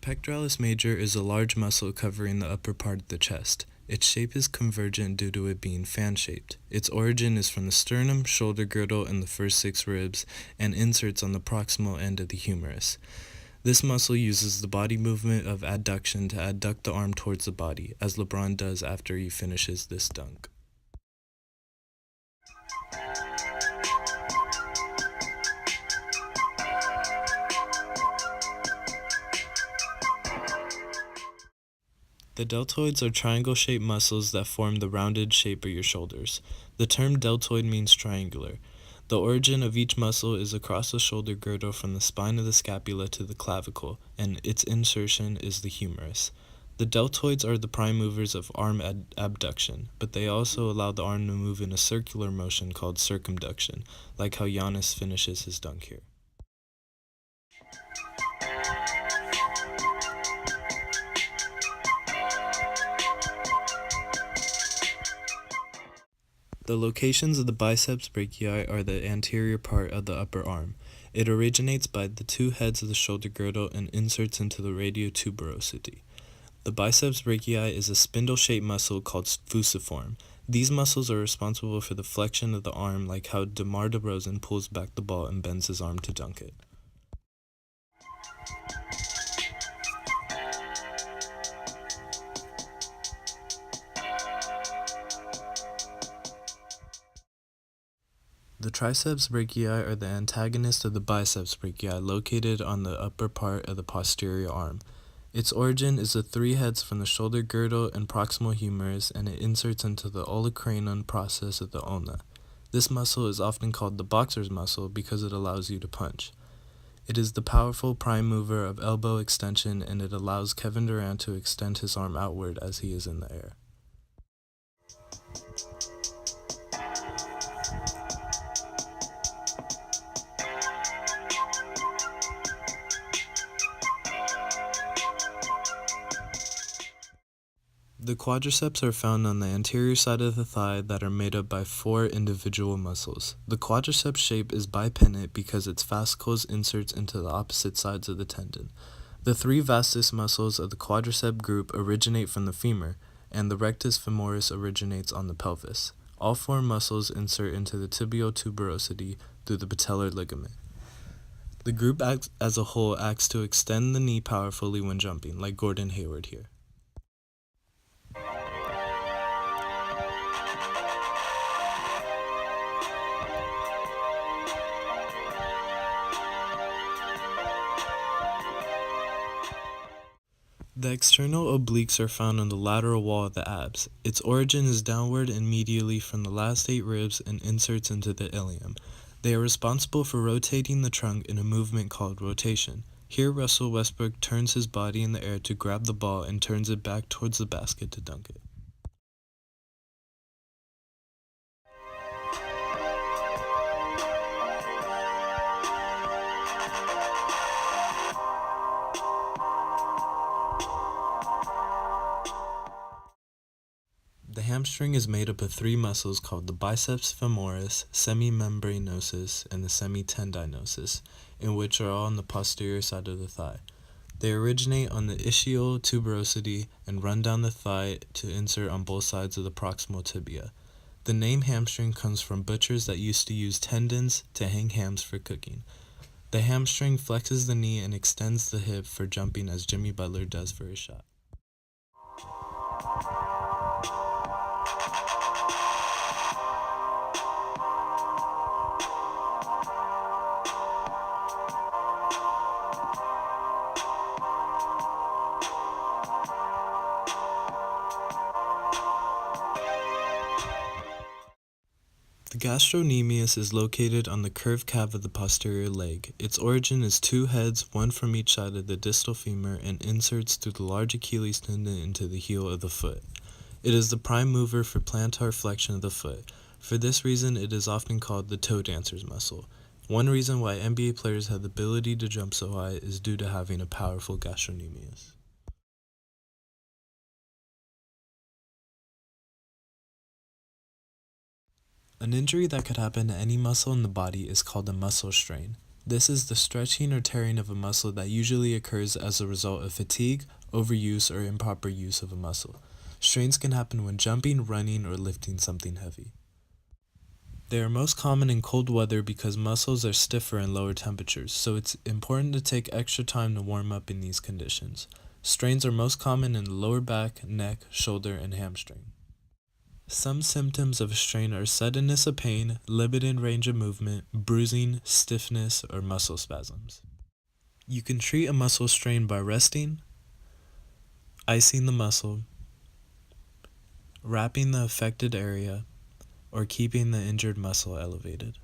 Pectoralis major is a large muscle covering the upper part of the chest. Its shape is convergent due to it being fan-shaped. Its origin is from the sternum, shoulder girdle, and the first 6 ribs, and inserts on the proximal end of the humerus. This muscle uses the body movement of adduction to adduct the arm towards the body, as LeBron does after he finishes this dunk. The deltoids are triangle-shaped muscles that form the rounded shape of your shoulders. The term deltoid means triangular. The origin of each muscle is across the shoulder girdle from the spine of the scapula to the clavicle, and its insertion is the humerus. The deltoids are the prime movers of arm abduction, but they also allow the arm to move in a circular motion called circumduction, like how Giannis finishes his dunk here. The locations of the biceps brachii are the anterior part of the upper arm. It originates by the 2 heads of the shoulder girdle and inserts into the radiotuberosity. The biceps brachii is a spindle-shaped muscle called fusiform. These muscles are responsible for the flexion of the arm, like how DeMar DeRozan pulls back the ball and bends his arm to dunk it. The triceps brachii are the antagonist of the biceps brachii, located on the upper part of the posterior arm. Its origin is the 3 heads from the shoulder girdle and proximal humerus, and it inserts into the olecranon process of the ulna. This muscle is often called the boxer's muscle because it allows you to punch. It is the powerful prime mover of elbow extension, and it allows Kevin Durant to extend his arm outward as he is in the air. The quadriceps are found on the anterior side of the thigh that are made up by 4 individual muscles. The quadriceps shape is bipinnate because its fascicles inserts into the opposite sides of the tendon. The 3 vastus muscles of the quadricep group originate from the femur, and the rectus femoris originates on the pelvis. All 4 muscles insert into the tibial tuberosity through the patellar ligament. The group as a whole acts to extend the knee powerfully when jumping, like Gordon Hayward here. The external obliques are found on the lateral wall of the abs. Its origin is downward and medially from the last 8 ribs and inserts into the ilium. They are responsible for rotating the trunk in a movement called rotation. Here Russell Westbrook turns his body in the air to grab the ball and turns it back towards the basket to dunk it. The hamstring is made up of 3 muscles called the biceps femoris, semimembranosus, and the semitendinosus, in which are all on the posterior side of the thigh. They originate on the ischial tuberosity and run down the thigh to insert on both sides of the proximal tibia. The name hamstring comes from butchers that used to use tendons to hang hams for cooking. The hamstring flexes the knee and extends the hip for jumping, as Jimmy Butler does for his shot. The gastrocnemius is located on the curved calf of the posterior leg. Its origin is 2 heads, 1 from each side of the distal femur, and inserts through the large Achilles tendon into the heel of the foot. It is the prime mover for plantar flexion of the foot. For this reason, it is often called the toe dancer's muscle. One reason why NBA players have the ability to jump so high is due to having a powerful gastrocnemius. An injury that could happen to any muscle in the body is called a muscle strain. This is the stretching or tearing of a muscle that usually occurs as a result of fatigue, overuse, or improper use of a muscle. Strains can happen when jumping, running, or lifting something heavy. They are most common in cold weather because muscles are stiffer in lower temperatures, so it's important to take extra time to warm up in these conditions. Strains are most common in the lower back, neck, shoulder, and hamstring. Some symptoms of a strain are suddenness of pain, limited range of movement, bruising, stiffness, or muscle spasms. You can treat a muscle strain by resting, icing the muscle, wrapping the affected area, or keeping the injured muscle elevated.